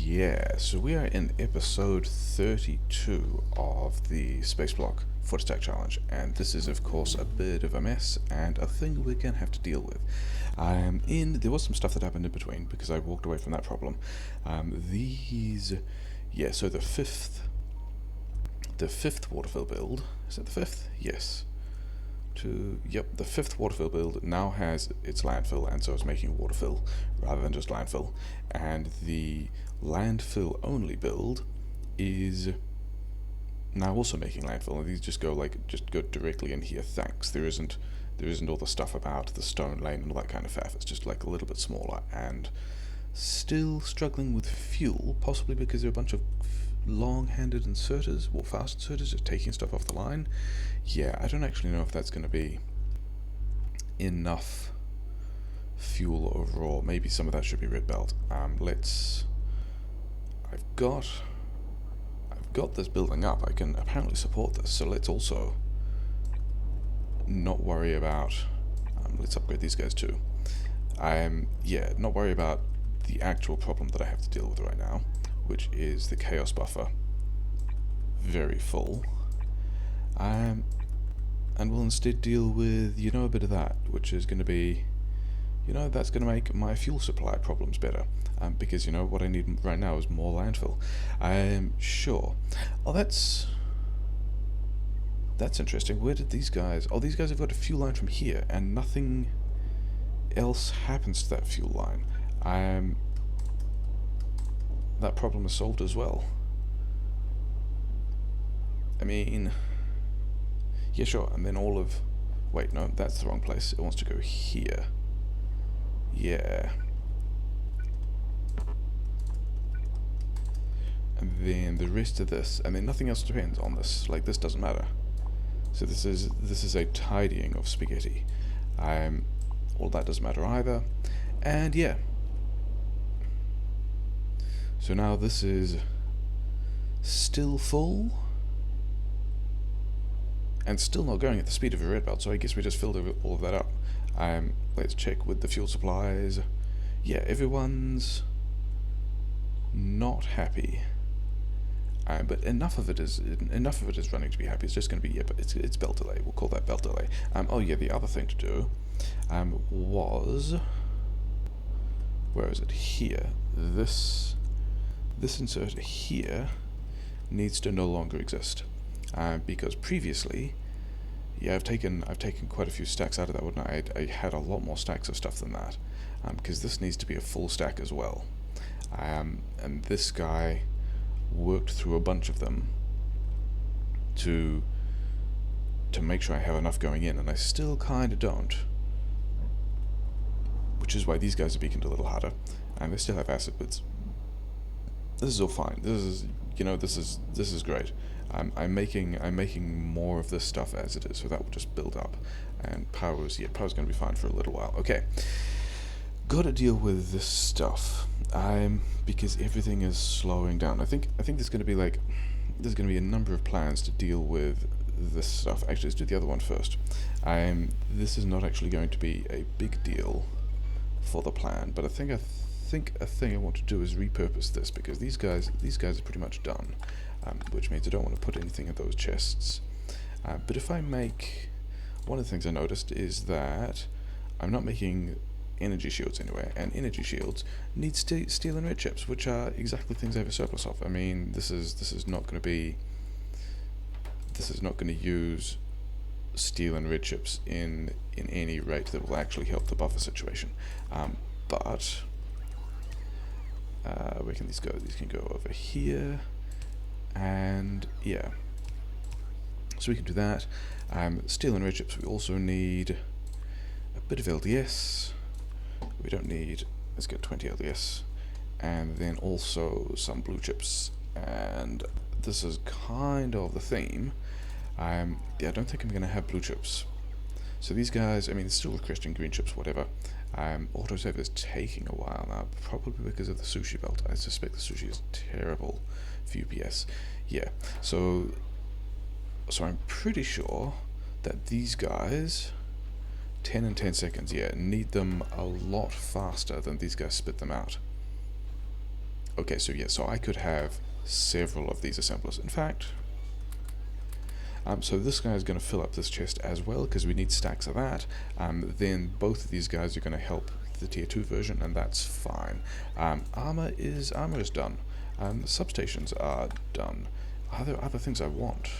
Yeah, so we are in episode 32 of the Spaceblock foot attack challenge, and this is of course a bit of a mess and a thing we're gonna have to deal with. There was some stuff that happened in between because I walked away from that problem. So the fifth waterfill build, is that the fifth? Yes. The fifth waterfill build now has its landfill, and so it's making waterfill rather than just landfill. And the landfill only build is now also making landfill, and these just go directly in here. Thanks. There isn't all the stuff about the stone lane and all that kind of faff. It's just like a little bit smaller and still struggling with fuel, possibly because there are a bunch of long-handed inserters, or fast inserters, just taking stuff off the line. Yeah, I don't actually know if that's going to be enough fuel overall. Maybe some of that should be red belt. I've got this building up. I can apparently support this, so let's also not worry about. Let's upgrade these guys too. Not worry about the actual problem that I have to deal with right now, which is the chaos buffer very full. And we'll instead deal with, a bit of that, which is going to be, that's going to make my fuel supply problems better. Because, what I need right now is more landfill. Sure. Oh, that's interesting. Where did these guys... Oh, these guys have got a fuel line from here, and nothing else happens to that fuel line. That problem is solved as well. I mean... Yeah, sure, and then all of... Wait, no, that's the wrong place. It wants to go here. Yeah. And then the rest of this, and then nothing else depends on this. Like, this doesn't matter. So this is a tidying of spaghetti. All that doesn't matter either. And yeah. So now this is still full. And still not going at the speed of a red belt, so I guess we just filled all of that up. Let's check with the fuel supplies. Yeah, everyone's not happy. But enough of it is running to be happy. It's just going to be but it's belt delay. We'll call that belt delay. The other thing to do was, where is it? Here. This inserter here needs to no longer exist. Because previously, I've taken quite a few stacks out of that one. I had a lot more stacks of stuff than that, because this needs to be a full stack as well. And this guy worked through a bunch of them to make sure I have enough going in, and I still kind of don't. Which is why these guys are beaconed a little harder, and they still have acid, but this is all fine. This is great. I'm making more of this stuff as it is, so that will just build up. And power's going to be fine for a little while. Okay, got to deal with this stuff. Because everything is slowing down. I think there's going to be a number of plans to deal with this stuff. Actually, let's do the other one first. This is not actually going to be a big deal for the plan, but I think a thing I want to do is repurpose this, because these guys are pretty much done. Which means I don't want to put anything in those chests. But if I make... One of the things I noticed is that I'm not making energy shields anyway, and energy shields need steel and red chips, which are exactly things I have a surplus of. I mean, this is not going to use steel and red chips in any rate that will actually help the buffer situation. But where can these go? These can go over here. And yeah, so we can do that. Steel and red chips, we also need a bit of LDS. We don't need, let's get 20 LDS, and then also some blue chips. And this is kind of the theme. I don't think I'm going to have blue chips. So these guys, I mean, still requesting green chips, whatever. Autosave is taking a while now, probably because of the sushi belt. I suspect the sushi is terrible for UPS. Yeah, so I'm pretty sure that these guys, 10 and 10 seconds, need them a lot faster than these guys spit them out. Okay, so yeah, so I could have several of these assemblers. In fact, so this guy is going to fill up this chest as well, because we need stacks of that. Then both of these guys are going to help the tier 2 version, and that's fine. Armor is done. Substations are done. Are there other things I want?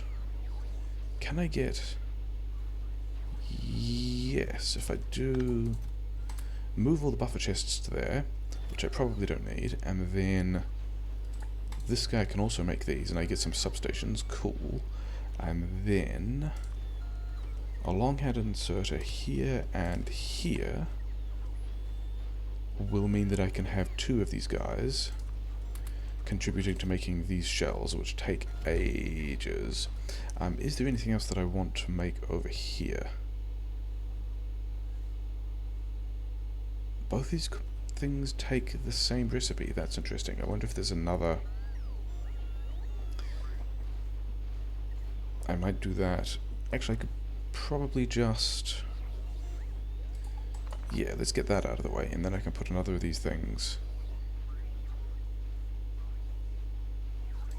Can I get... Yes, if I do... Move all the buffer chests to there, which I probably don't need, and then this guy can also make these, and I get some substations. Cool. And then a long-head inserter here and here will mean that I can have 2 of these guys contributing to making these shells, which take ages. Is there anything else that I want to make over here? Both these things take the same recipe. That's interesting. I wonder if there's another... I might do that. Actually, I could probably just... Yeah, let's get that out of the way, and then I can put another of these things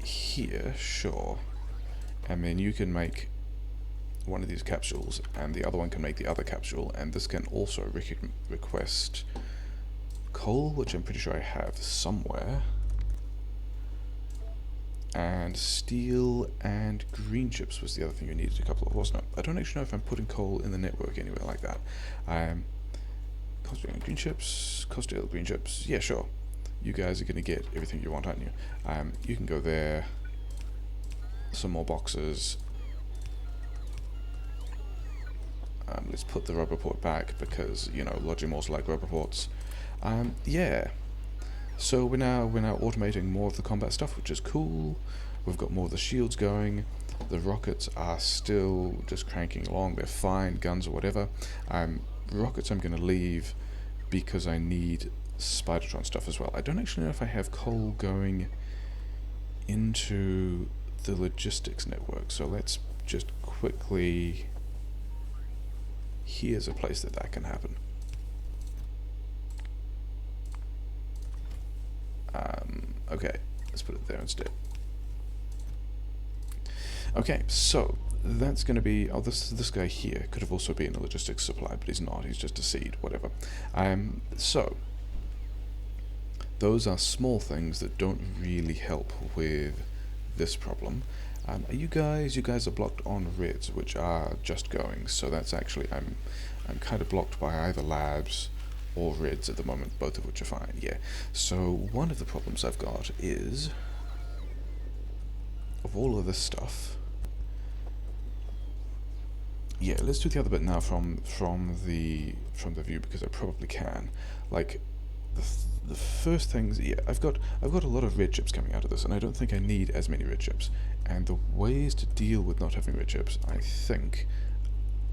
here, sure. And then you can make one of these capsules, and the other one can make the other capsule, and this can also request coal, which I'm pretty sure I have somewhere. And steel and green chips was the other thing you needed a couple of, wasn't it? I don't actually know if I'm putting coal in the network anywhere like that. Coal steel green chips, coal steel green chips, yeah, sure. You guys are going to get everything you want, aren't you? You can go there. Some more boxes. Let's put the rubber port back because, you know, lodging malls like rubber ports. Yeah. So we're now automating more of the combat stuff, which is cool. We've got more of the shields going. The rockets are still just cranking along. They're fine, guns or whatever. Rockets I'm going to leave because I need Spidertron stuff as well. I don't actually know if I have coal going into the logistics network, so let's just quickly... Here's a place that can happen. Okay, let's put it there instead. Okay, so that's going to be... Oh, this guy here could have also been a logistics supply, but he's not. He's just a seed, whatever. So those are small things that don't really help with this problem. You guys are blocked on reds, which are just going. So that's actually I'm kind of blocked by either labs or reds at the moment, both of which are fine. Yeah. So one of the problems I've got is of all of this stuff. Yeah, let's do the other bit now from the view because I probably can. Like the first things, yeah, I've got a lot of red chips coming out of this, and I don't think I need as many red chips. And the ways to deal with not having red chips, I think,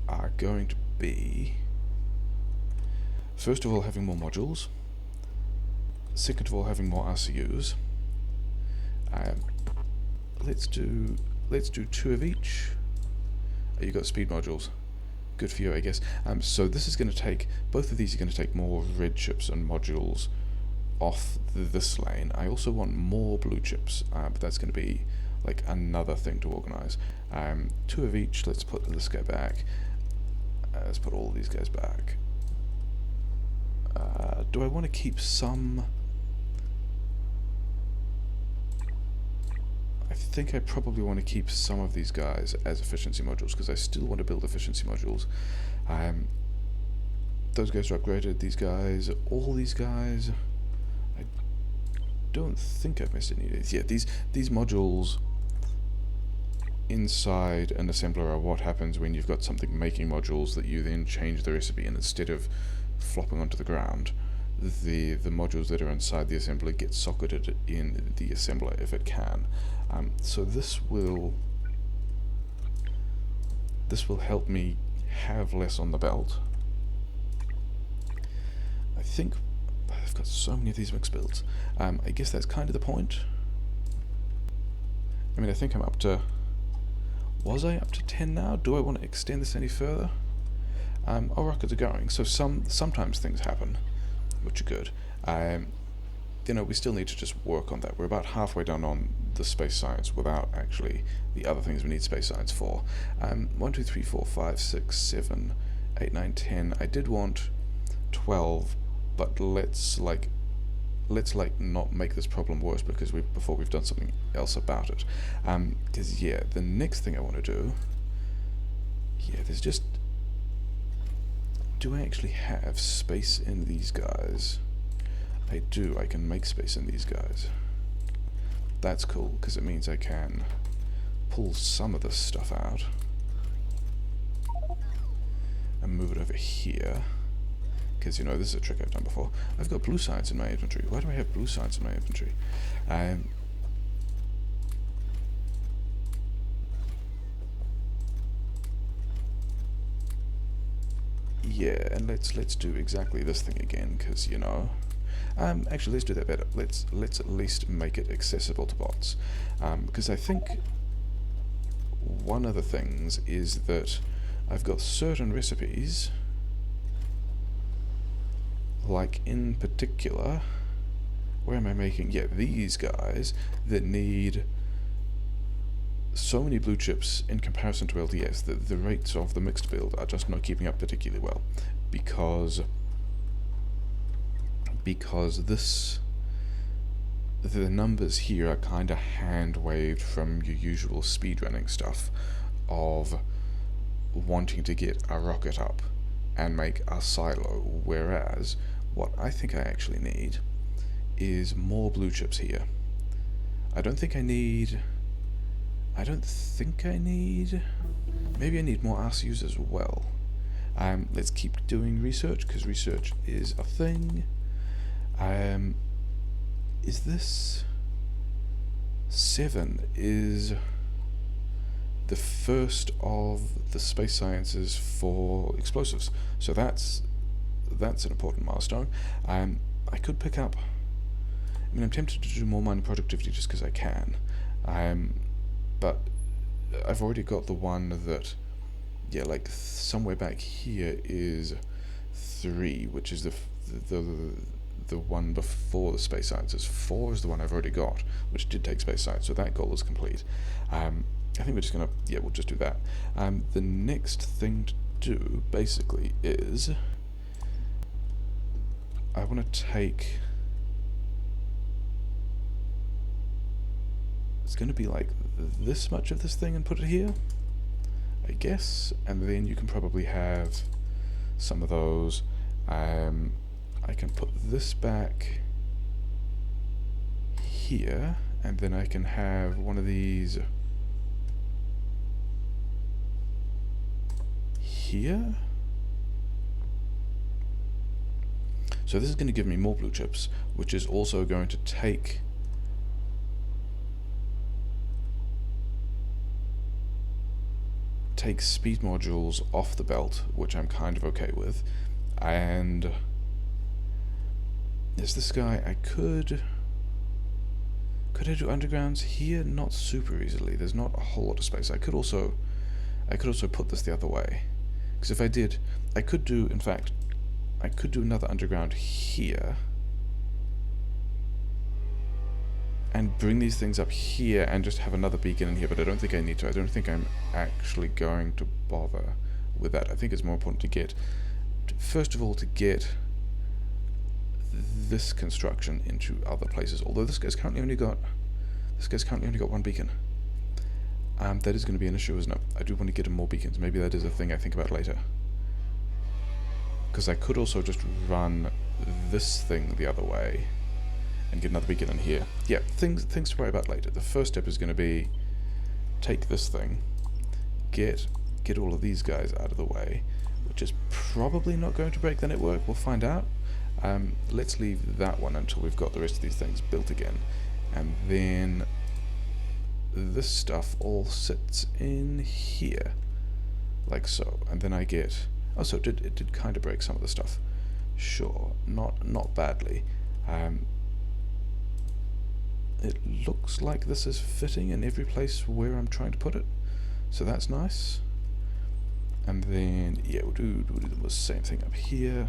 are going to be, first of all, having more modules. Second of all, having more RCUs. Let's do 2 of each. You got speed modules. Good for you, I guess. So this is going to take, both of these are going to take more red chips and modules off this lane. I also want more blue chips, but that's going to be like another thing to organize. 2 of each. Let's put this guy back. Let's put all these guys back. Do I want to keep some? I think I probably want to keep some of these guys as efficiency modules because I still want to build efficiency modules. Those guys are upgraded. These guys, all these guys. I don't think I've missed any of these. Yeah, these modules inside an assembler are what happens when you've got something making modules that you then change the recipe, and instead of flopping onto the ground, the modules that are inside the assembler get socketed in the assembler if it can. So this will help me have less on the belt. I think I've got so many of these mixed builds. I guess that's kind of the point. I mean, I think I'm up to... Was I up to 10 now? Do I want to extend this any further? Oh, rockets are going. So sometimes things happen, which are good. you know, we still need to just work on that. We're about halfway done on the space science without actually the other things we need space science for. 1, 2, 3, 4, 5, 6, 7, 8, 9, 10. I did want 12, but let's not make this problem worse before we've done something else about it. Because yeah, the next thing I want to do, yeah, there's just, do I actually have space in these guys? I do. I can make space in these guys. That's cool, because it means I can pull some of this stuff out and move it over here. Because, you know, this is a trick I've done before. I've got blue science in my inventory. Why do I have blue science in my inventory? Yeah, and let's do exactly this thing again, because, you know... actually, let's do that better. Let's at least make it accessible to bots. Because I think one of the things is that I've got certain recipes, like in particular, where am I making? Yeah, these guys that need so many blue chips in comparison to LDS that the rates of the mixed build are just not keeping up particularly well, because the numbers here are kind of hand-waved from your usual speedrunning stuff of wanting to get a rocket up and make a silo, whereas what I think I actually need is more blue chips here. I don't think I need... maybe I need more RCUs as well. Let's keep doing research, because research is a thing. Is this 7 is the first of the space sciences for explosives, so that's an important milestone. I could pick up, I mean, I'm tempted to do more minor productivity just because I can, but I've already got the one that, yeah, like somewhere back here is 3, which is the one before the space sciences. 4 is the one I've already got, which did take space science, so that goal is complete. I think we're just gonna, yeah, we'll just do that. The next thing to do, basically, is I want to take, it's going to be like this much of this thing and put it here, I guess, and then you can probably have some of those. I can put this back here, and then I can have one of these here. So this is going to give me more blue chips, which is also going to take speed modules off the belt, which I'm kind of okay with. And there's this guy. I could I do undergrounds here? Not super easily. There's not a whole lot of space. I could also put this the other way, because if I did, I could do, in fact, I could do another underground here and bring these things up here and just have another beacon in here, but I don't think I need to. I don't think I'm actually going to bother with that. I think it's more important to get, first of all, to get this construction into other places. Although this guy's currently only got one beacon. That is going to be an issue, isn't it? I do want to get him more beacons. Maybe that is a thing I think about later. Because I could also just run this thing the other way and get another beacon in here. Yeah, things to worry about later. The first step is going to be take this thing, get all of these guys out of the way, which is probably not going to break the network. We'll find out. Let's leave that one until we've got the rest of these things built again. And then this stuff all sits in here, like so. And then I get... Oh, so it did kind of break some of the stuff. Sure, not badly. It looks like this is fitting in every place where I'm trying to put it, so that's nice. And then, yeah, we'll do the same thing up here.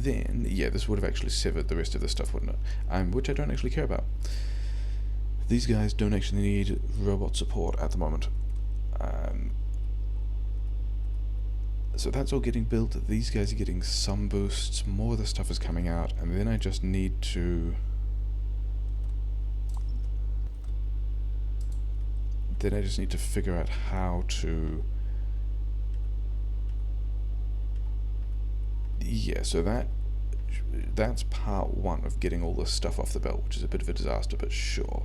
then, yeah, this would have actually severed the rest of this stuff, wouldn't it? Which I don't actually care about. These guys don't actually need robot support at the moment. So that's all getting built. These guys are getting some boosts. More of the stuff is coming out, and then I just need to... figure out how to... Yeah, so that's part one of getting all this stuff off the belt, which is a bit of a disaster, but sure.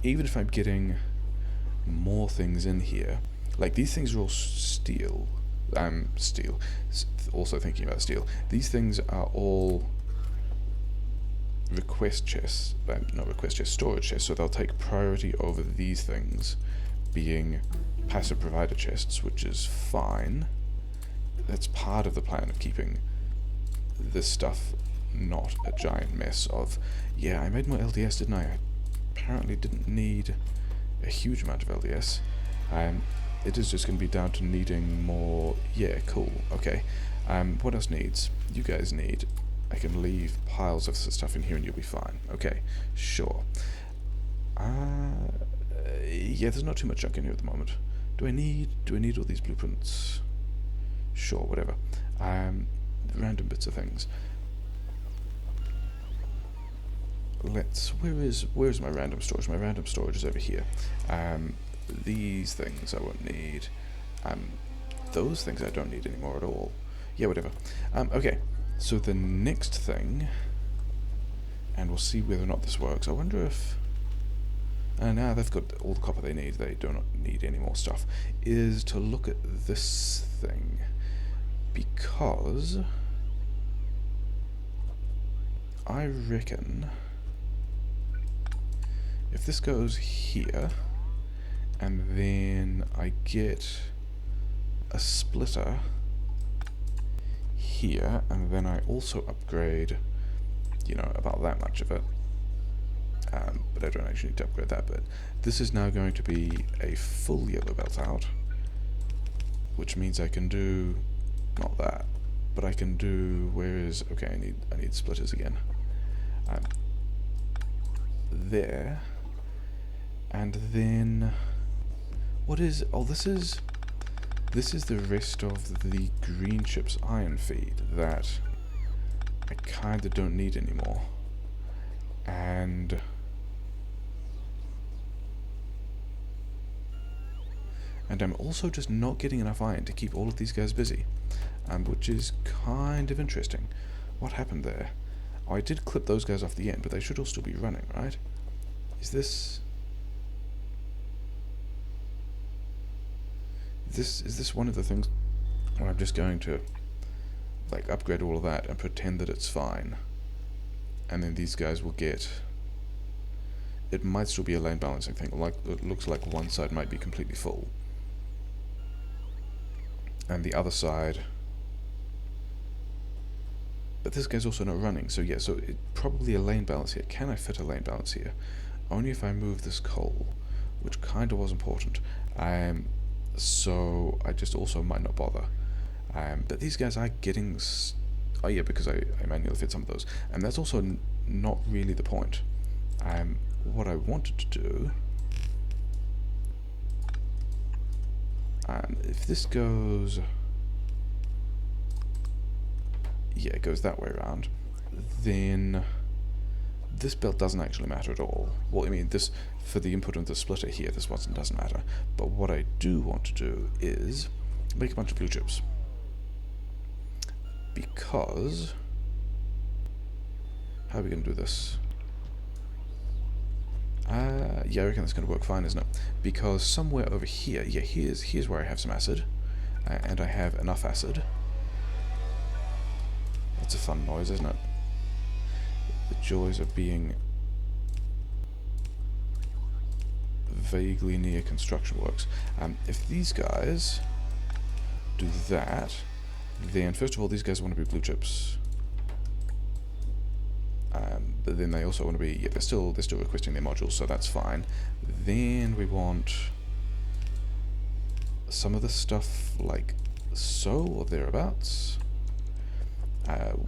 Even if I'm getting more things in here, like these things are all steel. Also thinking about steel. These things are all request chests, not request chests, storage chests, so they'll take priority over these things being passive provider chests, which is fine. That's part of the plan of keeping this stuff not a giant mess of, yeah, I made more LDS, didn't I? I apparently didn't need a huge amount of LDS. It is just going to be down to needing more. Yeah, cool, okay. What else needs? You guys need. I can leave piles of stuff in here and you'll be fine. Okay, sure. Yeah, there's not too much junk in here at the moment. Do I need all these blueprints? Sure, whatever. Random bits of things. Where's my random storage? My random storage is over here. These things I won't need. Those things I don't need anymore at all. Yeah, whatever. Okay, so the next thing, and we'll see whether or not this works. I wonder if... now they've got all the copper they need. They do not need any more stuff. Is to look at this thing. Because... I reckon... if this goes here, and then I get a splitter here, and then I also upgrade, you know, about that much of it, but I don't actually need to upgrade that bit. This is now going to be a full yellow belt out, which means I can do, not that, but I can do, where is, okay, I need splitters again. There, and then, what is, oh, this is the rest of the green chip's iron feed that I kinda don't need anymore. And I'm also just not getting enough iron to keep all of these guys busy, which is kind of interesting. What happened there? Oh, I did clip those guys off the end, but they should all still be running, right? Is this one of the things where I'm just going to like upgrade all of that and pretend that it's fine, and then these guys will get, it might still be a lane balancing thing, like it looks like one side might be completely full and the other side, but this guy's also not running, so yeah, so it probably a lane balance here. Can I fit a lane balance here? Only if I move this coal, which kind of was important. So I just also might not bother. But these guys are getting... oh yeah, because I manually fit some of those. And that's also not really the point. What I wanted to do... if this goes... yeah, it goes that way around, then this belt doesn't actually matter at all. Well, I mean, this, for the input of the splitter here, this one doesn't matter. But what I do want to do is make a bunch of blue chips. Because... how are we going to do this? Yeah, I reckon that's going to work fine, isn't it? Because somewhere over here, yeah, here's where I have some acid. And I have enough acid. That's a fun noise, isn't it? The joys of being vaguely near construction works. If these guys do that, then first of all these guys want to be blue chips. But then they also want to be, yeah, they're still requesting their modules, so that's fine. Then we want some of the stuff like so, or thereabouts.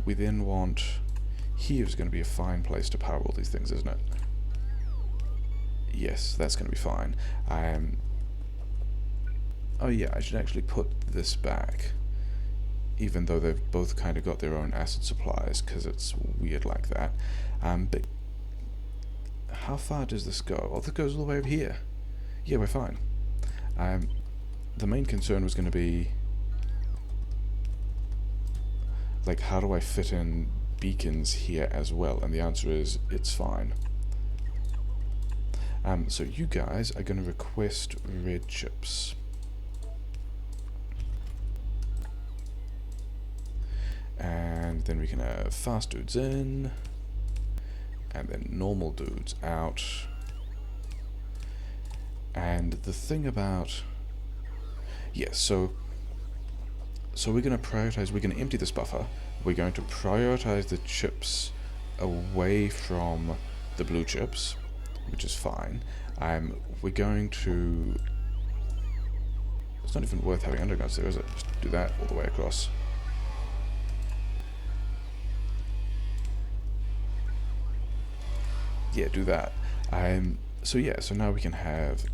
We then want... Here's going to be a fine place to power all these things, isn't it? Yes, that's going to be fine. Oh yeah, I should actually put this back, even though they've both kind of got their own acid supplies, because it's weird like that. But how far does this go? Oh, this goes all the way over here. Yeah, we're fine. The main concern was going to be, like, how do I fit in beacons here as well? And the answer is, it's fine. So you guys are going to request red chips. And then we can have fast dudes in, and then normal dudes out. And the thing about... Yes, so we're going to prioritize, we're going to empty this buffer, we're going to prioritize the chips away from the blue chips, which is fine. We're going to... It's not even worth having undergrounds there, is it? Just do that all the way across. Yeah, do that. So yeah, so now we can have...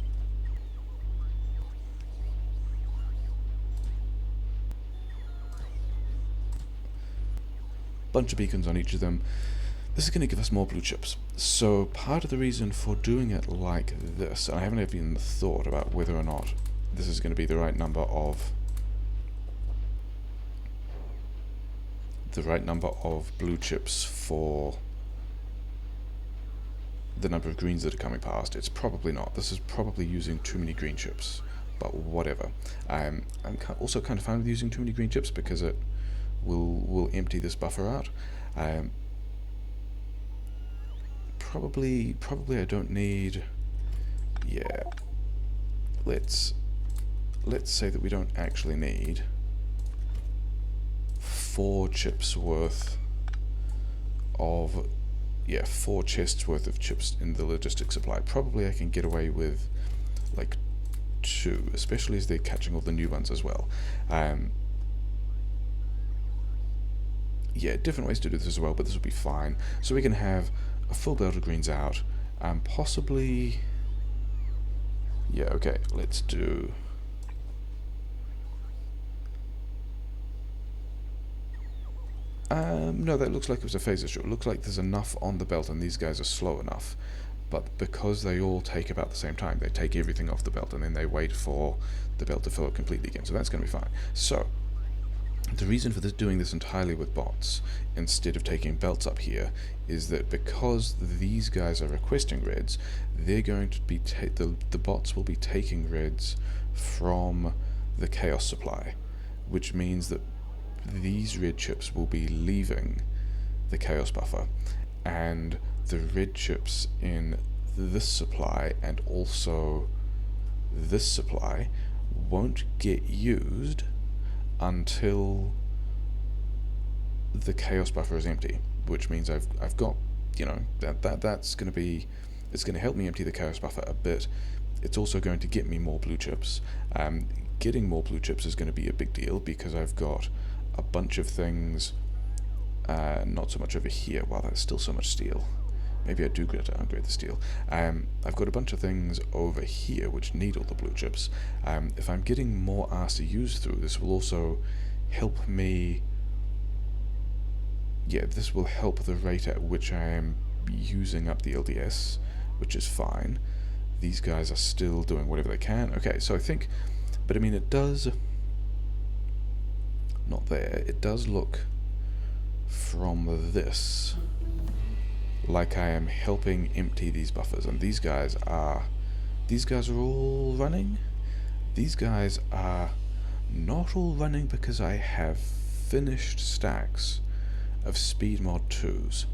bunch of beacons on each of them. This is going to give us more blue chips. So part of the reason for doing it like this, and I haven't even thought about whether or not this is going to be the right number of blue chips for the number of greens that are coming past. It's probably not. This is probably using too many green chips, but whatever. I'm also kind of fine with using too many green chips because it will empty this buffer out. Probably I don't need... Yeah. Let's say that we don't actually need 4 chips worth of... Yeah, 4 chests worth of chips in the logistics supply. Probably I can get away with like 2, especially as they're catching all the new ones as well. Yeah, different ways to do this as well, but this will be fine. So we can have a full belt of greens out, possibly... Yeah, okay, let's do... No, that looks like it was a phase issue. It looks like there's enough on the belt and these guys are slow enough. But because they all take about the same time, they take everything off the belt and then they wait for the belt to fill up completely again. So that's going to be fine. So, the reason for doing this entirely with bots, instead of taking belts up here, is that because these guys are requesting reds, they're going to be the bots will be taking reds from the chaos supply, which means that these red chips will be leaving the chaos buffer, and the red chips in this supply and also this supply won't get used until the chaos buffer is empty, which means I've got, you know, that's going to be, it's going to help me empty the chaos buffer a bit. It's also going to get me more blue chips. Getting more blue chips is going to be a big deal because I've got a bunch of things, not so much over here. Wow, that's still so much steel. Maybe I do get to upgrade the steel. I've got a bunch of things over here which need all the blue chips. If I'm getting more RCUs through, this will also help me... Yeah, this will help the rate at which I am using up the LDS, which is fine. These guys are still doing whatever they can. Okay, so I think... But I mean, it does... Not there. It does look from this like I am helping empty these buffers, and these guys are all running. These guys are not all running because I have finished stacks of speed mod 2s.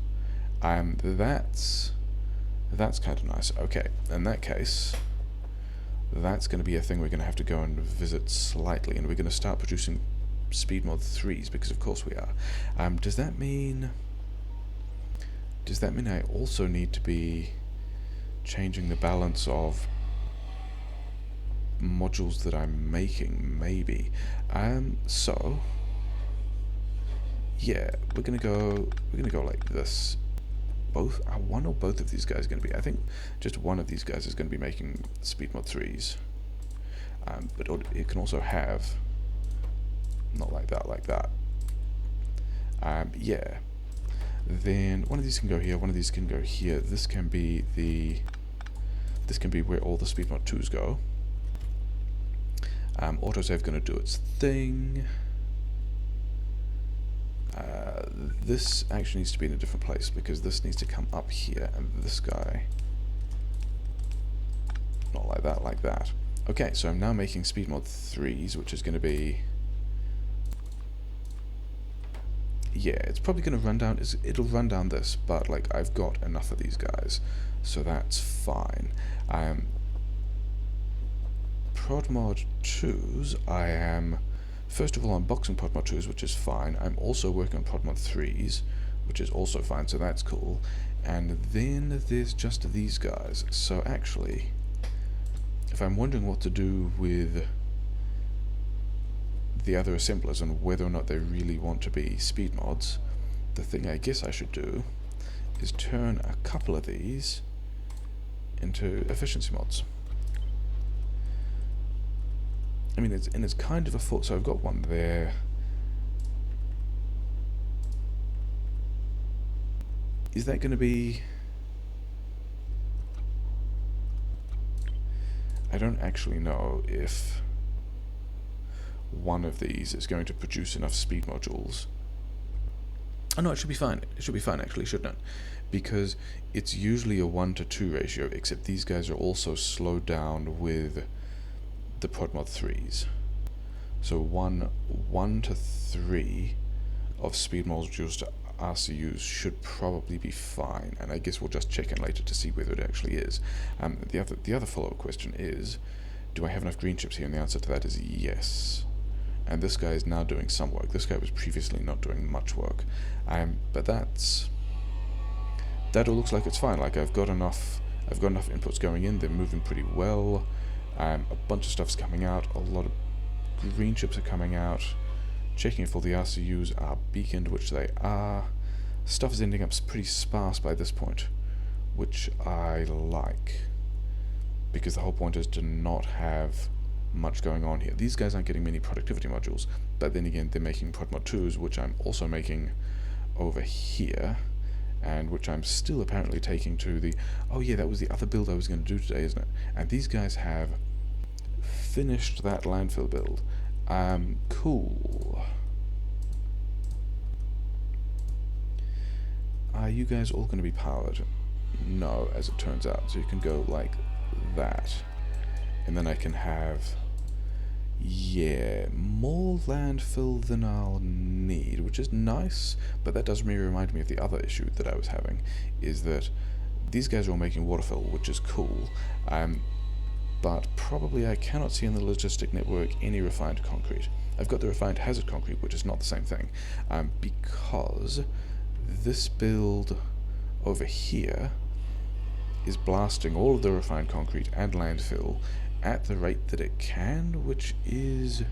That's kind of nice. Okay, in that case, that's going to be a thing we're going to have to go and visit slightly, and we're going to start producing speed mod 3s because of course we are. Does that mean I also need to be changing the balance of modules that I'm making? Maybe. So yeah, we're gonna go like this. One or both of these guys are gonna be, I think just one of these guys is gonna be making speed mod 3s. But it can also have, not like that. Yeah. Then one of these can go here, one of these can go here. This can be where all the speed mod 2s go. Autosave gonna do its thing. This actually needs to be in a different place because this needs to come up here, and this guy, not like that, like that. Okay, so I'm now making speed mod 3s, which is going to be, yeah, it's probably going to run down, it'll run down this, but like I've got enough of these guys, so that's fine. Prod mod 2s, I am, first of all, unboxing prod mod 2s, which is fine. I'm also working on prod mod 3s, which is also fine, so that's cool. And then there's just these guys. So actually, if I'm wondering what to do with the other assemblers and whether or not they really want to be speed mods, the thing I guess I should do is turn a couple of these into efficiency mods. I mean, it's kind of a foot, so I've got one there. Is that going to be... I don't actually know if one of these is going to produce enough speed modules. Oh no, it should be fine. It should be fine actually, shouldn't it? Because it's usually a 1-to-2 ratio, except these guys are also slowed down with the prod mod 3s. So 1 to 3 of speed modules to RCUs should probably be fine, and I guess we'll just check in later to see whether it actually is. The other follow-up question is, do I have enough green chips here? And the answer to that is yes. And this guy is now doing some work. This guy was previously not doing much work, but that all looks like it's fine. Like I've got enough inputs going in. They're moving pretty well. A bunch of stuff's coming out. A lot of green chips are coming out. Checking if all the RCUs are beaconed, which they are. Stuff is ending up pretty sparse by this point, which I like, because the whole point is to not have much going on here. These guys aren't getting many productivity modules, but then again they're making prod mod 2s, which I'm also making over here, and which I'm still apparently taking to the... Oh yeah, that was the other build I was going to do today, isn't it? And these guys have finished that landfill build. Cool. Are you guys all going to be powered? No, as it turns out. So you can go like that. And then I can have... yeah, more landfill than I'll need, which is nice, but that does remind me of the other issue that I was having, is that these guys are all making waterfill, which is cool, but probably I cannot see in the logistic network any refined concrete. I've got the refined hazard concrete, which is not the same thing, because this build over here is blasting all of the refined concrete and landfill at the rate that it can, which is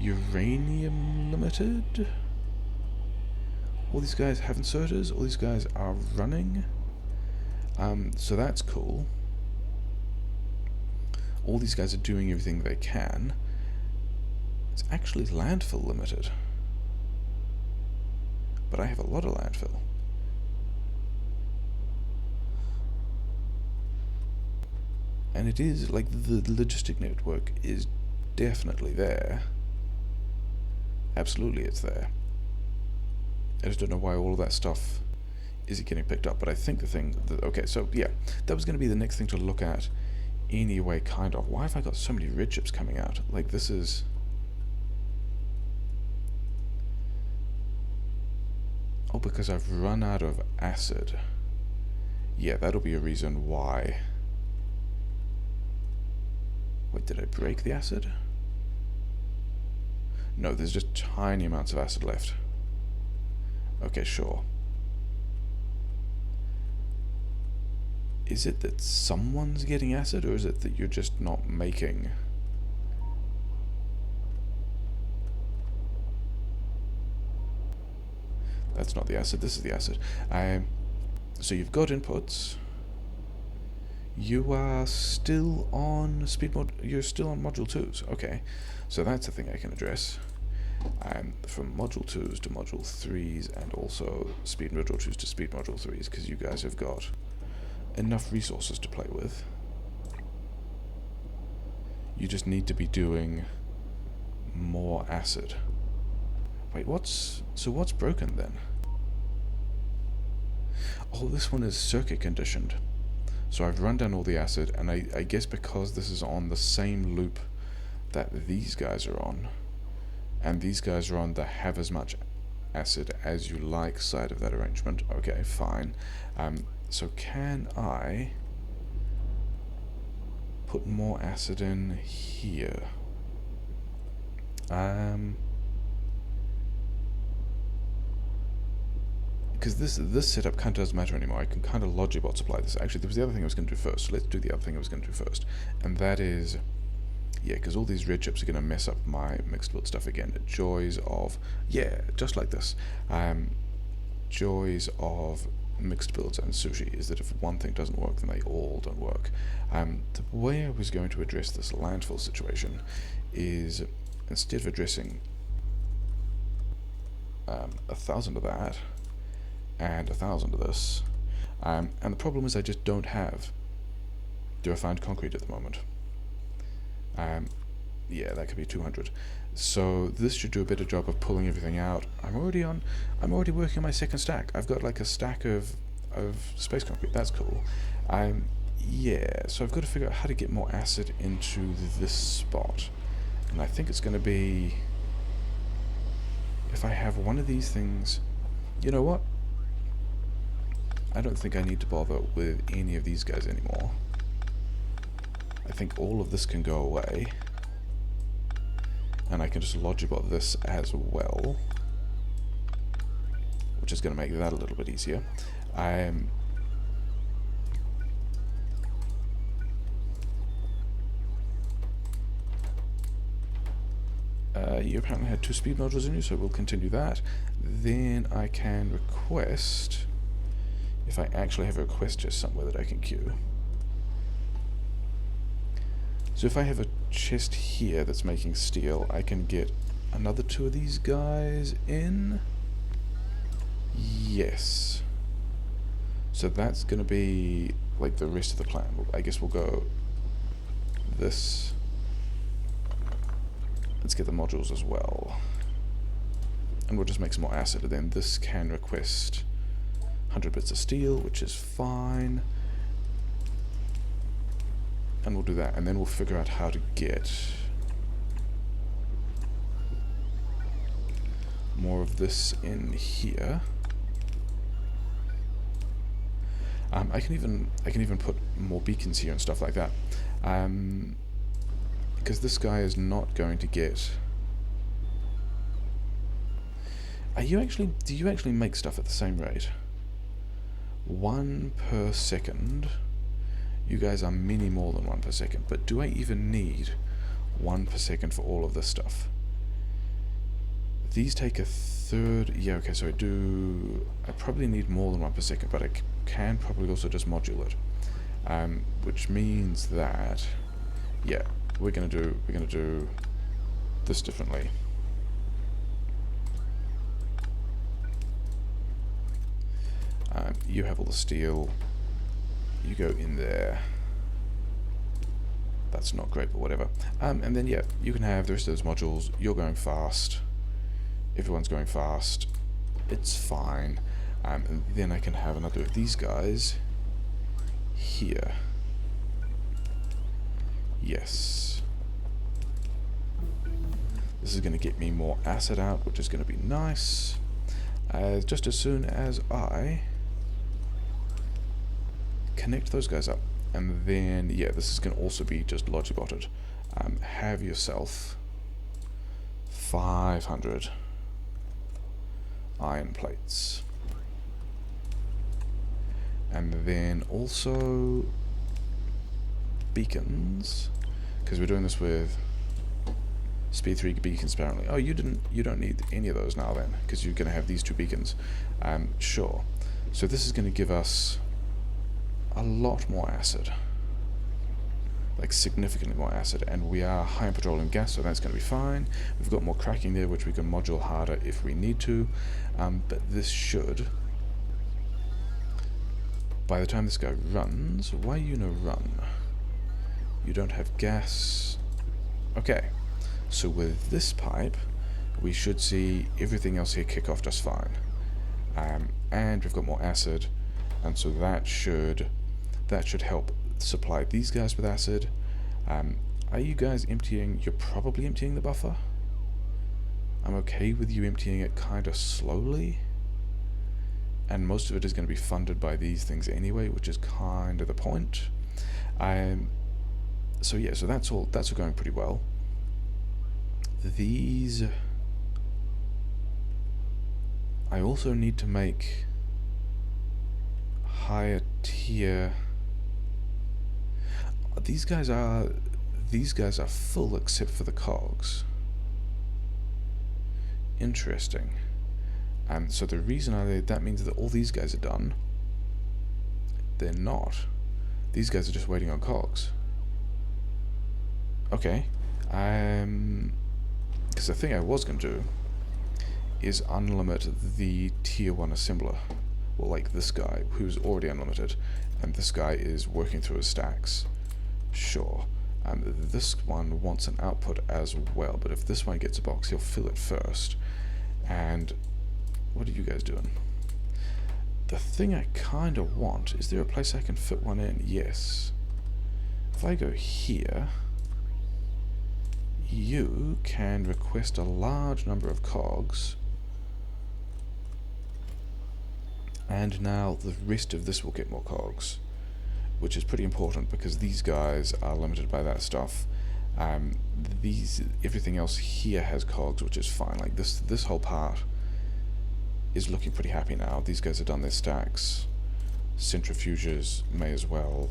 uranium limited. All these guys have inserters, all these guys are running, so that's cool. All these guys are doing everything they can. It's actually landfill limited, but I have a lot of landfill. And it is, like, the logistic network is definitely there. Absolutely it's there. I just don't know why all of that stuff isn't getting picked up, but I think the thing that, okay, so yeah, that was going to be the next thing to look at anyway, kind of. Why have I got so many red chips coming out? Like, this is... oh, because I've run out of acid. Yeah, that'll be a reason why. Wait, did I break the acid? No, there's just tiny amounts of acid left. Okay, sure. Is it that someone's getting acid, or is it that you're just not making... That's not the acid, this is the acid. So you've got inputs. You are still on you're still on module 2s. Okay, so that's a thing I can address. From module 2s to module 3s, and also speed module 2s to speed module 3s, because you guys have got enough resources to play with. You just need to be doing more acid. Wait, what's broken then? Oh, this one is circuit conditioned. So I've run down all the acid, and I guess because this is on the same loop that these guys are on, and these guys are on the have as much acid as you like side of that arrangement. Okay, fine. So can I put more acid in here? Because this setup kind of doesn't matter anymore. I can kind of logibot supply this. Actually, there was the other thing I was going to do first. So let's do the other thing I was going to do first. And that is, yeah, because all these red chips are going to mess up my mixed build stuff again. Joys of, yeah, just like this. Joys of mixed builds and sushi is that if one thing doesn't work, then they all don't work. The way I was going to address this landfill situation is, instead of addressing 1,000 of that, and 1,000 of this, and the problem is I just don't have refined concrete at the moment. Yeah, that could be 200. So this should do a better job of pulling everything out. I'm already working on my second stack. I've got like a stack of space concrete. That's cool. Yeah, so I've got to figure out how to get more acid into this spot, and I think it's going to be, if I have one of these things. You know what? I don't think I need to bother with any of these guys anymore. I think all of this can go away, and I can just logibot this as well, which is going to make that a little bit easier. You apparently had 2 speed modules in you, so we'll continue that. Then I can request, if I actually have a request chest somewhere that I can queue. So if I have a chest here that's making steel, I can get another 2 of these guys in. Yes. So that's going to be like the rest of the plan. I guess we'll go this. Let's get the modules as well. And we'll just make some more acid, and then this can request 100 bits of steel, which is fine. And we'll do that, and then we'll figure out how to get more of this in here. I can even put more beacons here and stuff like that. Because this guy is not going to get. Do you actually make stuff at the same rate? 1 per second. You guys are many more than 1 per second, but do I even need 1 per second for all of this stuff? These take a third. Yeah, okay, so I probably need more than 1 per second, but I can probably also just module it, which means that, yeah, we're gonna do this differently. You have all the steel. You go in there. That's not great, but whatever. And then, yeah, you can have the rest of those modules. You're going fast. Everyone's going fast. It's fine. And then I can have another of these guys here. Yes. This is going to get me more acid out, which is going to be nice. Just as soon as I connect those guys up, and then, yeah, this is going to also be just logibotted. Have yourself 500 iron plates, and then also beacons, because we're doing this with Speed 3 beacons apparently. Oh, you don't need any of those now then, because you're going to have these 2 beacons. Sure. So this is going to give us a lot more acid. Like significantly more acid, and we are high in petroleum gas, so that's going to be fine. We've got more cracking there, which we can module harder if we need to. But this should, by the time this guy runs, why you no run? You don't have gas. Okay. So with this pipe, we should see everything else here kick off just fine. And we've got more acid, and so that should help supply these guys with acid. Are you guys emptying? You're probably emptying the buffer. I'm okay with you emptying it kind of slowly, and most of it is going to be funded by these things anyway, which is kind of the point. So yeah, so that's all going pretty well. These, I also need to make higher tier. These guys are full except for the cogs. Interesting. So the reason that means that all these guys are done. They're not. These guys are just waiting on cogs. Okay. Because the thing I was going to do is unlimit the tier 1 assembler. Well, like this guy, who's already unlimited, and this guy is working through his stacks. Sure. This one wants an output as well, but if this one gets a box, he'll fill it first. And what are you guys doing? The thing I kind of want, is there a place I can fit one in? Yes. If I go here, you can request a large number of cogs, and now the rest of this will get more cogs, which is pretty important because these guys are limited by that stuff. Everything else here has cogs, which is fine. Like this whole part is looking pretty happy now. These guys have done their stacks. Centrifuges may as well.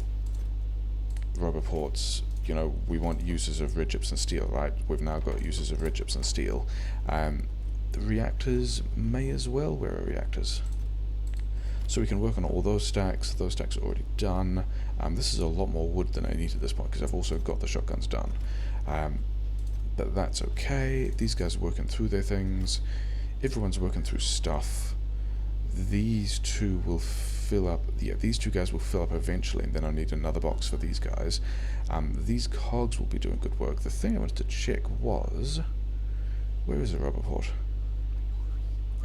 Roboports, you know, we want uses of red gypsum steel, right? We've now got uses of red gypsum steel. The reactors may as well. Where are reactors? So we can work on all those stacks. Those stacks are already done. This is a lot more wood than I need at this point because I've also got the shotguns done. But that's okay. These guys are working through their things. Everyone's working through stuff. These two will fill up. Yeah, these 2 guys will fill up eventually, and then I'll need another box for these guys. These cogs will be doing good work. The thing I wanted to check was, where is the Roboport?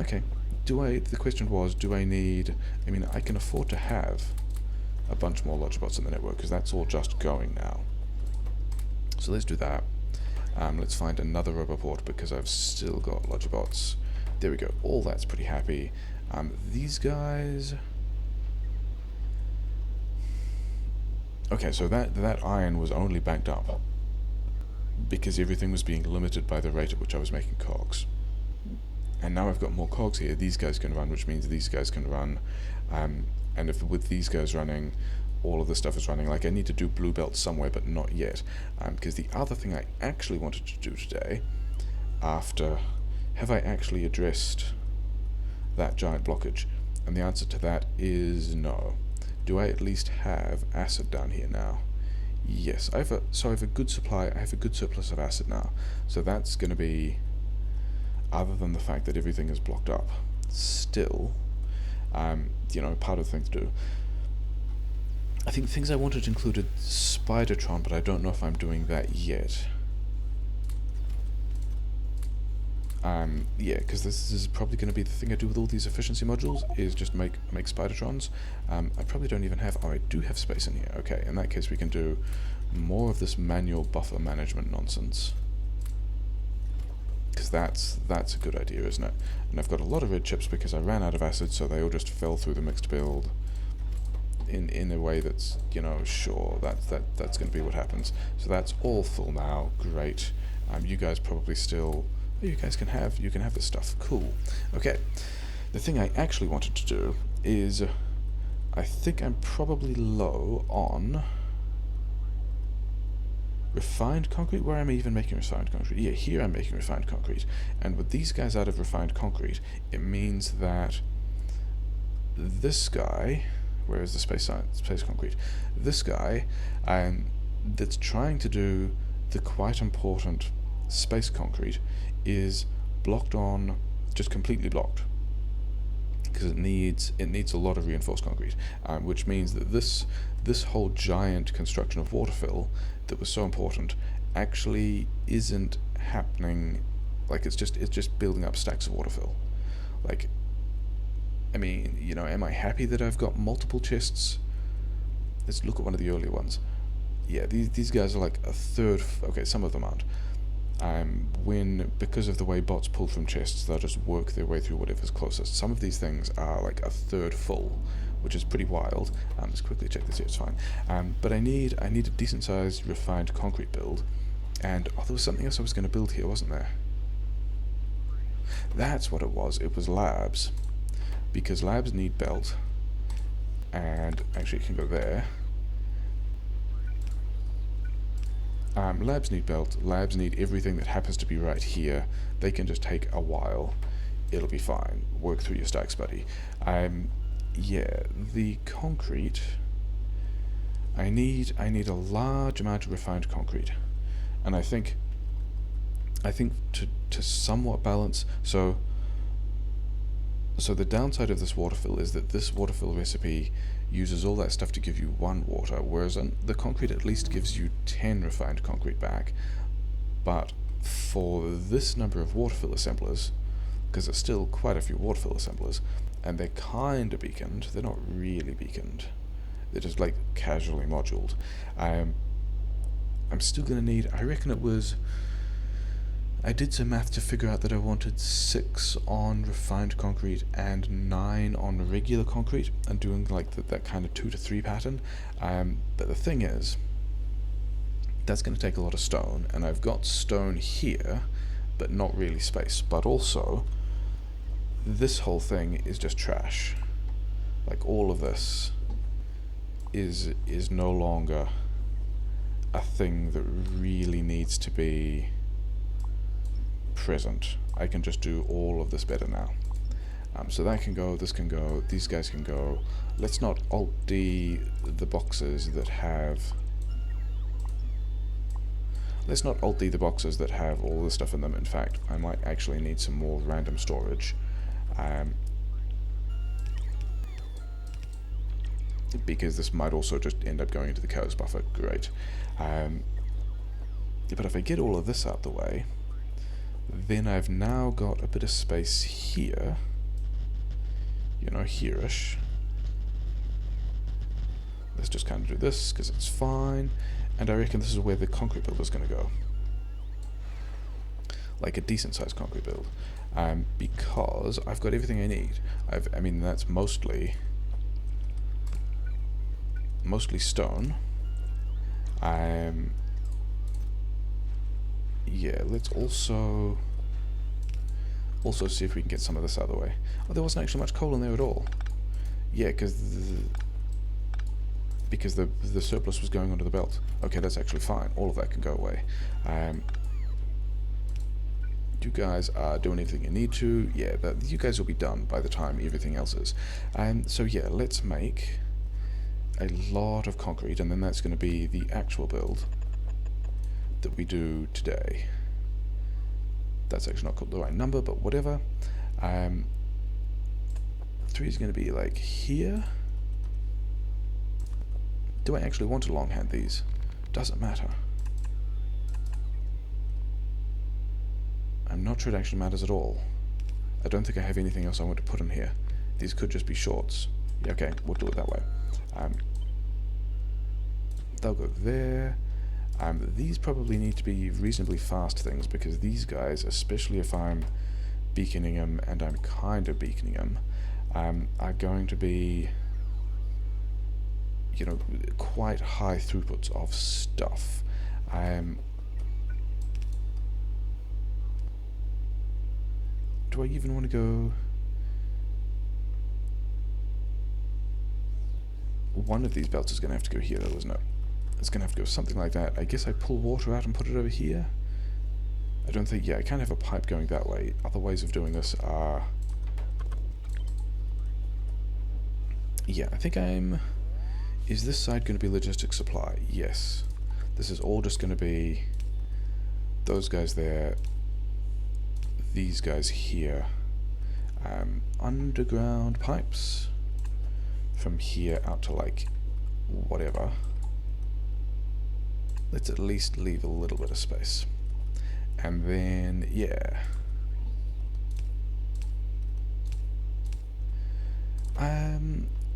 Okay. The question was, do I need, I mean, I can afford to have a bunch more Logibots in the network, because that's all just going now. So let's do that. Let's find another Roboport, because I've still got Logibots. There we go, all that's pretty happy. These guys... Okay, so that iron was only banked up because everything was being limited by the rate at which I was making cogs. And now I've got more cogs here. These guys can run, which means these guys can run. And if with these guys running, all of the stuff is running. Like, I need to do blue belt somewhere, but not yet. Because the other thing I actually wanted to do today, have I actually addressed that giant blockage? And the answer to that is no. Do I at least have acid down here now? Yes. I have a good supply. I have a good surplus of acid now. So that's going to be, other than the fact that everything is blocked up, still, you know, part of the thing to do. I think things I wanted included Spidertron, but I don't know if I'm doing that yet. Yeah, because this is probably going to be the thing I do with all these efficiency modules, is just make Spidertrons. I probably don't even have, oh, I do have space in here. Okay, in that case we can do more of this manual buffer management nonsense. Because that's a good idea, isn't it? And I've got a lot of red chips because I ran out of acid, so they all just fell through the mixed build in a way that's, you know, sure, that's going to be what happens. So that's all full now. Great. You guys probably still, you guys can have this stuff. Cool. Okay. The thing I actually wanted to do is, I think I'm probably low on refined concrete. Where am I even making refined concrete? Yeah, here I'm making refined concrete. And with these guys out of refined concrete, it means that this guy, where is the space concrete? This guy, that's trying to do the quite important space concrete, is blocked on, just completely blocked, because it needs a lot of reinforced concrete, which means that this whole giant construction of water fill that was so important actually isn't happening. Like, it's just building up stacks of water fill. Like, I mean, you know, am I happy that I've got multiple chests? Let's look at one of the earlier ones. Yeah, these guys are like a third. Okay, some of them aren't. Because of the way bots pull from chests, they'll just work their way through whatever's closest. Some of these things are like a third full, which is pretty wild. Let's quickly check this here, it's fine. But I need a decent sized refined concrete build, and there was something else I was going to build here, wasn't there? That's what it was. It was labs, because labs need belt, and actually it can go there. Labs need belt, labs need everything that happens to be right here. They can just take a while. It'll be fine. Work through your stacks, buddy. Yeah, the concrete, I need a large amount of refined concrete. And I think to somewhat balance, so the downside of this water fill is that this water fill recipe uses all that stuff to give you 1 water, whereas the concrete at least gives you 10 refined concrete back. But for this number of water fill assemblers, because there's still quite a few water fill assemblers, and they're kind of beaconed, they're not really beaconed, they're just like casually moduled, I'm still going to need, I reckon it was, I did some math to figure out that I wanted 6 on refined concrete and 9 on regular concrete, and doing like that kind of 2 to 3 pattern. But the thing is, that's going to take a lot of stone, and I've got stone here, but not really space. But also, this whole thing is just trash. Like, all of this is no longer a thing that really needs to be present. I can just do all of this better now. So that can go, this can go, these guys can go. Let's not Alt-D the boxes that have... Let's not Alt-D the boxes that have all this stuff in them. In fact, I might actually need some more random storage. Because this might also just end up going into the cows buffer. Great. But if I get all of this out the way, then I've now got a bit of space here, you know, here-ish. Let's just kind of do this, because it's fine, and I reckon this is where the concrete build is going to go. Like a decent-sized concrete build. Because I've got everything I need. I mean, that's mostly stone. Yeah, let's also see if we can get some of this out of the way. Oh, there wasn't actually much coal in there at all. Yeah, because the surplus was going onto the belt. Okay, that's actually fine. All of that can go away. You guys are doing everything you need to. Yeah, you guys will be done by the time everything else is. So yeah, let's make a lot of concrete, and then that's going to be the actual build that we do today. That's actually not the right number, but whatever. 3 is going to be like here. Do I actually want to longhand these? Doesn't matter. I'm not sure it actually matters at all. I don't think I have anything else I want to put in here. These could just be shorts. Yeah, okay, we'll do it that way. They'll go there. These probably need to be reasonably fast things, because these guys, especially if I'm beaconing them, and I'm kind of beaconing them, are going to be, you know, quite high throughputs of stuff. Do I even want to go... One of these belts is going to have to go here, though, isn't it? It's going to have to go something like that. I guess I pull water out and put it over here. I don't think... Yeah, I can't have a pipe going that way. Other ways of doing this are... Yeah, I think I'm... Is this side going to be logistics supply? Yes. This is all just going to be... Those guys there. These guys here. Underground pipes. From here out to, like, whatever. Let's at least leave a little bit of space. And then, yeah.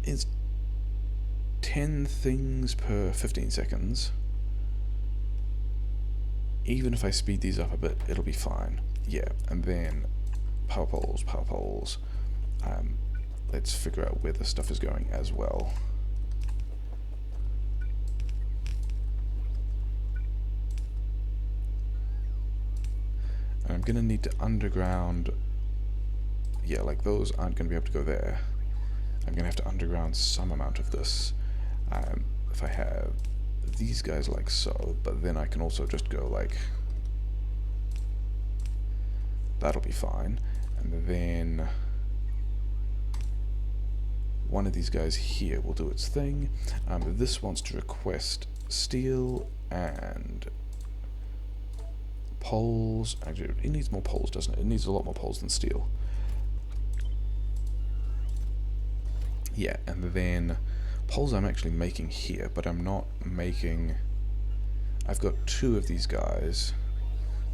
It's 10 things per 15 seconds. Even if I speed these up a bit, it'll be fine. Yeah, and then power poles, power poles. Let's figure out where this stuff is going as well. And I'm gonna need to underground. Yeah, like those aren't gonna be able to go there. I'm gonna have to underground some amount of this. If I have these guys like so, but then I can also just go like... That'll be fine. And then one of these guys here will do its thing. This wants to request steel and poles. Actually, it needs more poles, doesn't it? It needs a lot more poles than steel. Yeah, and then poles I'm actually making here, but I'm not making... I've got 2 of these guys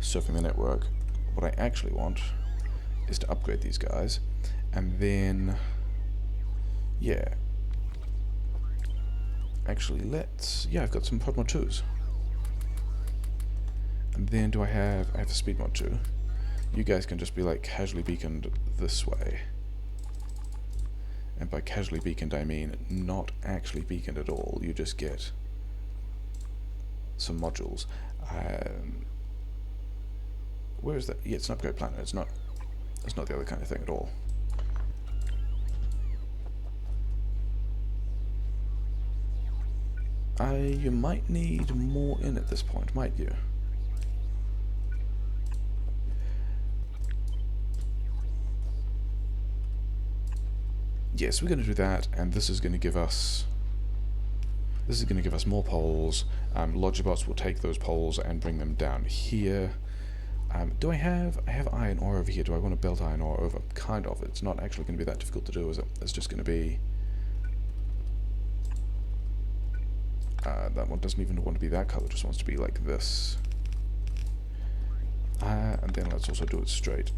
surfing the network. What I actually want is to upgrade these guys, and then... Yeah. Actually, let's... Yeah, I've got some pod mod 2s. And then do I have a speed mod 2. You guys can just be like casually beaconed this way. And by casually beaconed I mean not actually beaconed at all. You just get some modules. Where is that? Yeah, it's an upgrade planet. It's not the other kind of thing at all. You might need more in at this point, might you? Yes, we're going to do that, and this is going to give us... This is going to give us more poles. Logibots will take those poles and bring them down here. Do I have iron ore over here? Do I want to belt iron ore over? Kind of. It's not actually going to be that difficult to do, is it? It's just going to be... that one doesn't even want to be that color, just wants to be like this. And then let's also do it straight.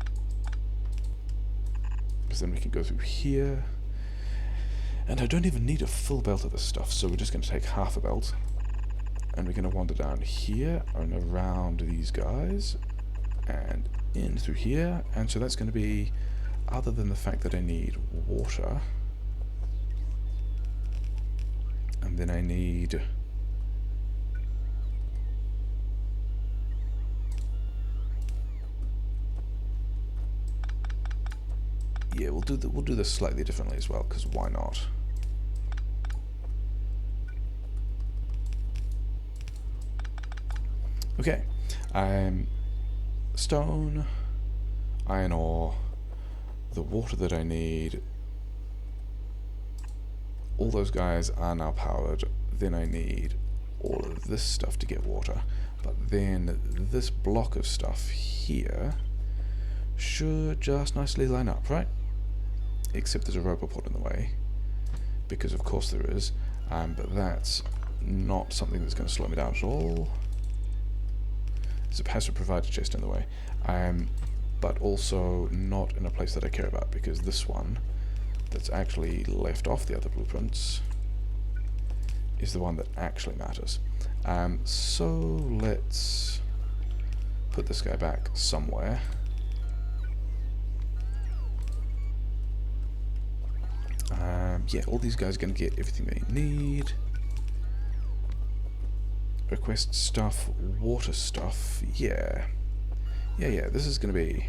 Because then we can go through here. And I don't even need a full belt of this stuff, so we're just going to take half a belt. And we're going to wander down here and around these guys. And in through here. And so that's going to be, other than the fact that I need water. And then I need... Yeah, we'll do this slightly differently as well, because why not? Okay, stone, iron ore, the water that I need. All those guys are now powered. Then I need all of this stuff to get water. But then this block of stuff here should just nicely line up, right? Except there's a roboport in the way, because of course there is, but that's not something that's going to slow me down at all. There's a passive provider chest in the way, but also not in a place that I care about, because this one that's actually left off the other blueprints is the one that actually matters. So let's put this guy back somewhere. Yeah, all these guys are going to get everything they need. Request stuff, water stuff, yeah. Yeah, this is going to be...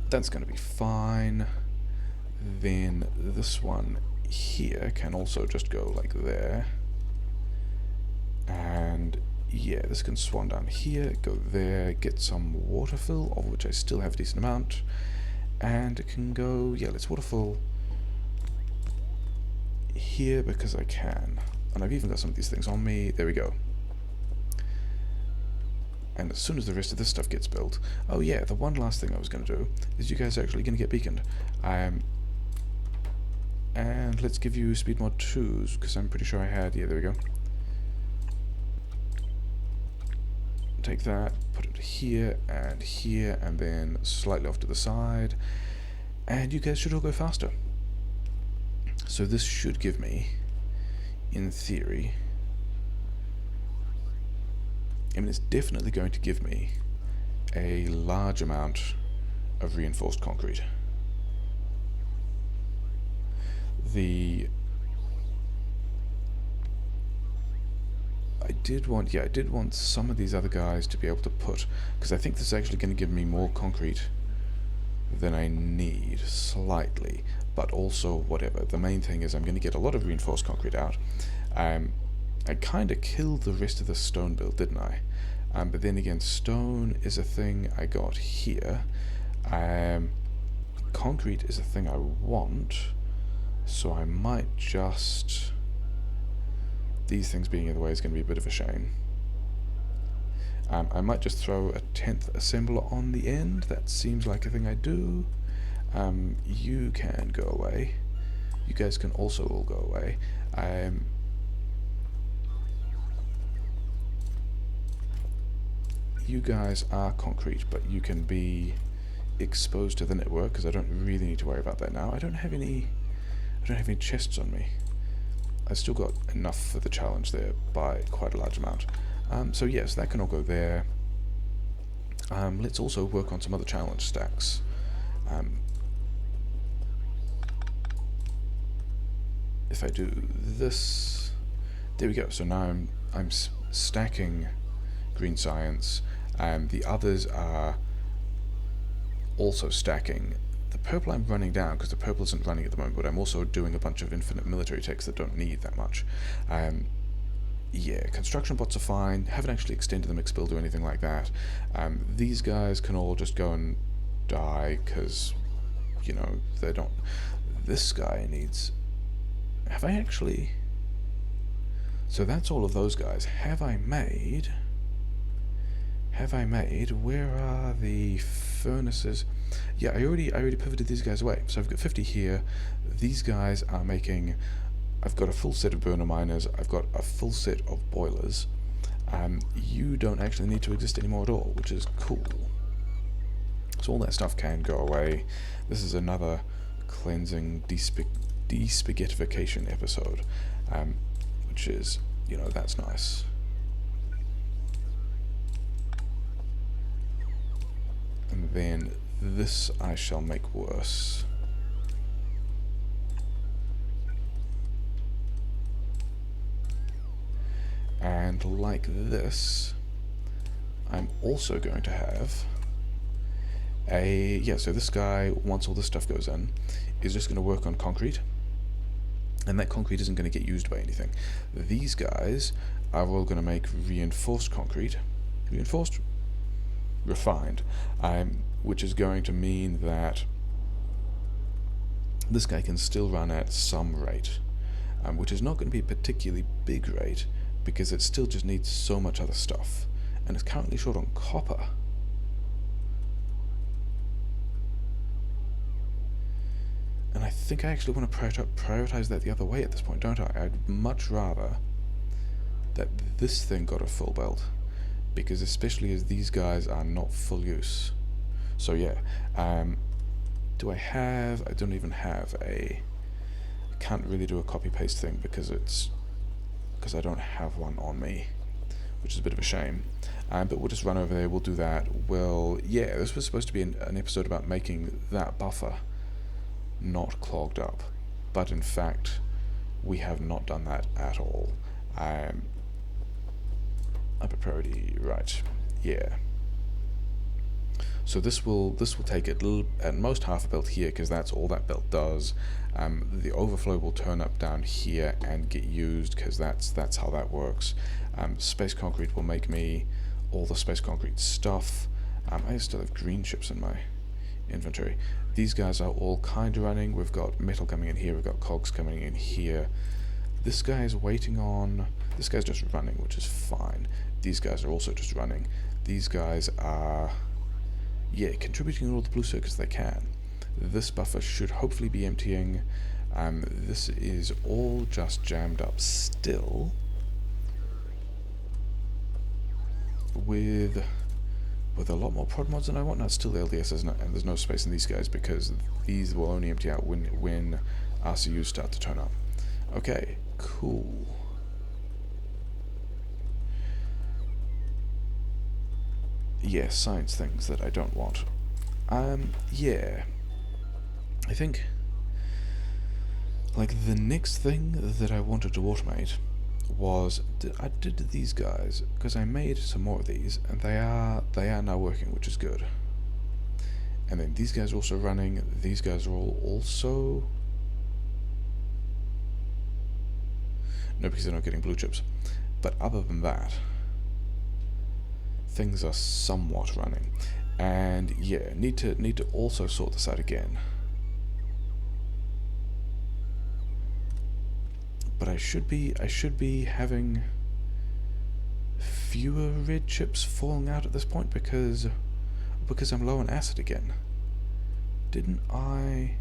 That's going to be fine. Then this one here can also just go like there. And yeah, this can swan down here, go there, get some water fill, of which I still have a decent amount. And it can go, yeah, let's water fill here because I can. And I've even got some of these things on me. There we go. And as soon as the rest of this stuff gets built... Oh yeah, the one last thing I was going to do is you guys are actually going to get beaconed. And let's give you speed mod 2s, because I'm pretty sure I had... Yeah, there we go. Take that, put it here, and then slightly off to the side. And you guys should all go faster. So this should give me, in theory... I mean, it's definitely going to give me a large amount of reinforced concrete. I did want some of these other guys to be able to put, because I think this is actually going to give me more concrete than I need, slightly, but also whatever. The main thing is I'm going to get a lot of reinforced concrete out. I kind of killed the rest of the stone build, didn't I? But then again, stone is a thing I got here. Concrete is a thing I want, so I might just... These things being in the way is going to be a bit of a shame. I might just throw a 10th assembler on the end. That seems like a thing I do. You can go away. You guys can also all go away. You guys are concrete, but you can be exposed to the network, because I don't really need to worry about that now. I don't have any chests on me. I still got enough for the challenge there by quite a large amount. So yes, that can all go there. Let's also work on some other challenge stacks. If I do this, there we go. So now I'm stacking green science. The others are also stacking. The purple I'm running down because the purple isn't running at the moment, but I'm also doing a bunch of infinite military techs that don't need that much. Yeah, construction bots are fine. Haven't actually extended the mix build or anything like that. These guys can all just go and die because, you know, they don't... This guy needs... Have I actually... So that's all of those guys. Have I made... Where are the furnaces? Yeah, I already pivoted these guys away. So I've got 50 here. These guys are making... I've got a full set of burner miners. I've got a full set of boilers. You don't actually need to exist anymore at all, which is cool. So all that stuff can go away. This is another cleansing despaghettification episode, which is, you know, that's nice. And then this I shall make worse. And like this, I'm also going to have a... Yeah, so this guy, once all this stuff goes in, is just going to work on concrete. And that concrete isn't going to get used by anything. These guys are all going to make reinforced concrete. Reinforced? Refined. Which is going to mean that this guy can still run at some rate. Which is not going to be a particularly big rate, because it still just needs so much other stuff. And it's currently short on copper. And I think I actually want to prioritize that the other way at this point, don't I? I'd much rather that this thing got a full build, because especially as these guys are not full use. So yeah, do I have... I don't even have a... I can't really do a copy-paste thing because I don't have one on me, which is a bit of a shame. But we'll just run over there, we'll do that. Well, yeah, this was supposed to be an episode about making that buffer not clogged up, but in fact we have not done that at all. Upper priority, right, yeah. So this will take at most half a belt here, because that's all that belt does. The overflow will turn up down here and get used, because that's how that works. Space concrete will make me all the space concrete stuff. I still have green chips in my inventory. These guys are all kind of running. We've got metal coming in here, we've got cogs coming in here. This guy is waiting on... This guy's just running, which is fine. These guys are also just running. These guys are... yeah, contributing all the blue circuits they can. This buffer should hopefully be emptying. This is all just jammed up still. With a lot more prod mods than I want. Now, still LDS, and there's no space in these guys, because these will only empty out when RCUs start to turn up. Okay, cool. Yeah, science things that I don't want. Yeah. I think, like, the next thing that I wanted to automate was I did these guys, because I made some more of these, and they are now working, which is good. And then these guys are also running. These guys are all also... no, because they're not getting blue chips. But other than that, things are somewhat running. And yeah, need to also sort this out again. But I should be having fewer red chips falling out at this point, because I'm low on acid again. Didn't I?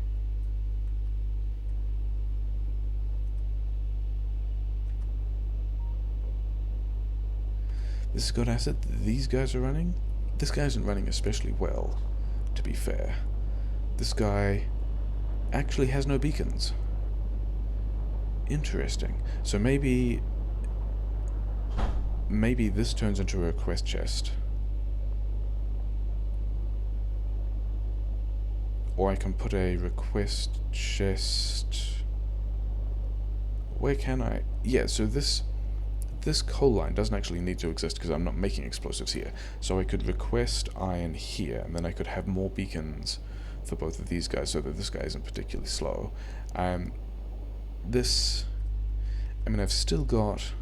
This has got acid. These guys are running. This guy isn't running especially well, to be fair. This guy actually has no beacons. Interesting. So maybe this turns into a request chest. Or I can put a request chest... where can I? Yeah, so this coal line doesn't actually need to exist, because I'm not making explosives here. So I could request iron here, and then I could have more beacons for both of these guys, so that this guy isn't particularly slow. This... I mean, I've still got...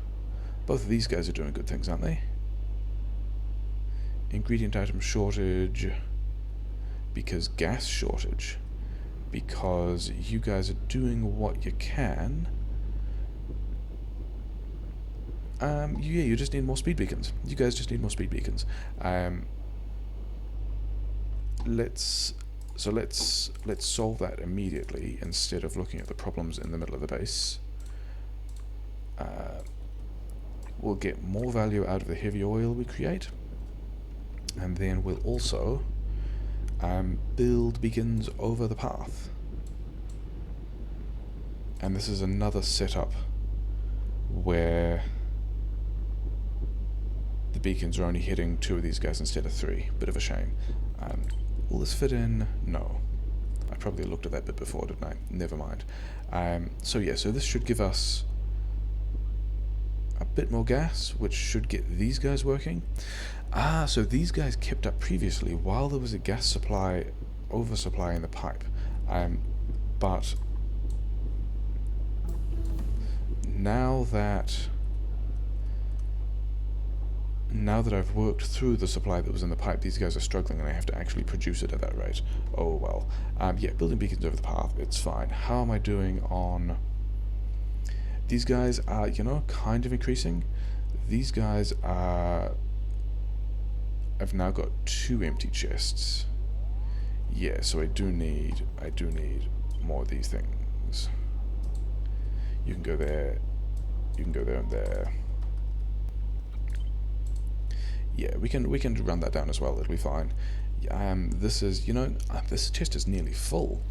both of these guys are doing good things, aren't they? Ingredient item shortage... because gas shortage. Because you guys are doing what you can. Yeah, you just need more speed beacons. You guys just need more speed beacons. Let's solve that immediately, instead of looking at the problems in the middle of the base. We'll get more value out of the heavy oil we create, and then we'll also build beacons over the path. And this is another setup where the beacons are only hitting 2 of these guys instead of 3. Bit of a shame. Will this fit in? No. I probably looked at that bit before, didn't I? Never mind. So yeah, so this should give us a bit more gas, which should get these guys working. So these guys kept up previously while there was a gas supply oversupply in the pipe. But now that I've worked through the supply that was in the pipe, these guys are struggling, and I have to actually produce it at that rate. Oh well. Yeah, building beacons over the path, it's fine. How am I doing on... these guys are, you know, kind of increasing. These guys are... I've now got 2 empty chests. Yeah, so I do need more of these things. You can go there, you can go there and there. Yeah, we can run that down as well, it'll be fine. This is, you know, this chest is nearly full.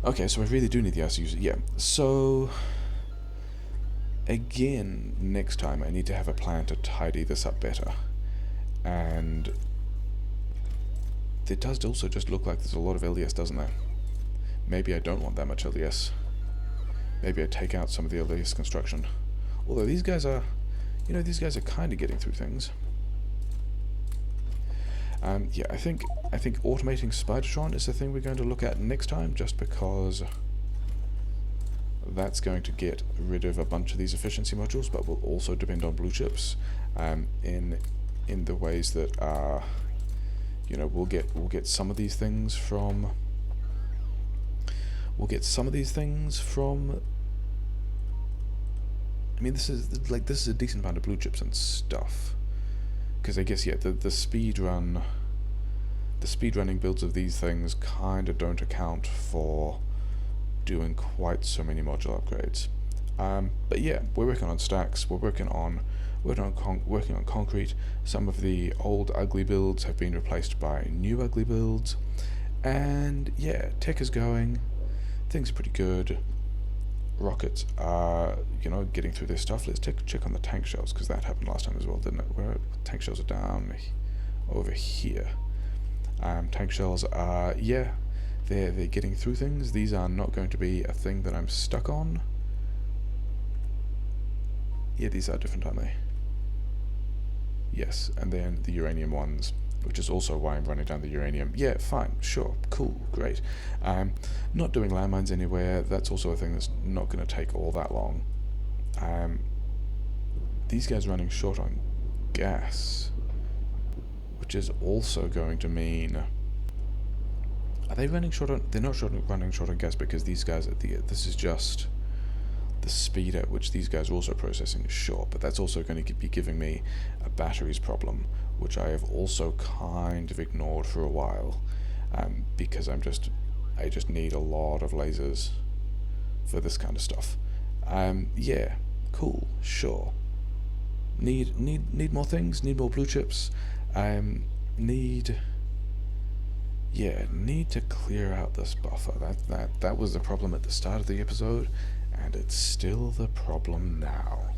Okay, so I really do need the RCUs. Yeah, so... again, next time I need to have a plan to tidy this up better. And... it does also just look like there's a lot of LDS, doesn't there? Maybe I don't want that much LDS. Maybe I take out some of the LDS construction. Although these guys are... you know, these guys are kind of getting through things. Yeah, I think automating Spidertron is the thing we're going to look at next time, just because that's going to get rid of a bunch of these efficiency modules, but will also depend on blue chips, in the ways that we'll get some of these things from I mean, this is a decent amount of blue chips and stuff, because I guess the speedrunning builds of these things kind of don't account for doing quite so many module upgrades. But yeah, we're working on stacks. We're working on concrete. Some of the old ugly builds have been replaced by new ugly builds, and yeah, tech is going. Things are pretty good. Rockets are, getting through their stuff. Let's check on the tank shells, because that happened last time as well, didn't it? Where tank shells are down over here. Tank shells are, yeah, they're getting through things. These are not going to be a thing that I'm stuck on. Yeah, these are different, aren't they? Yes, and then the uranium ones, which is also why I'm running down the uranium. Yeah, fine, sure, cool, great. Not doing landmines anywhere. That's also a thing that's not going to take all that long. These guys running short on gas, which is also going to mean... Are they running short on... They're not running short on gas, because these guys this is just the speed at which these guys are also processing is short, but that's also going to be giving me a batteries problem, which I have also kind of ignored for a while, because I just need a lot of lasers for this kind of stuff. Yeah, cool, sure. Need more things. Need more blue chips. Need to clear out this buffer. That was the problem at the start of the episode, and it's still the problem now.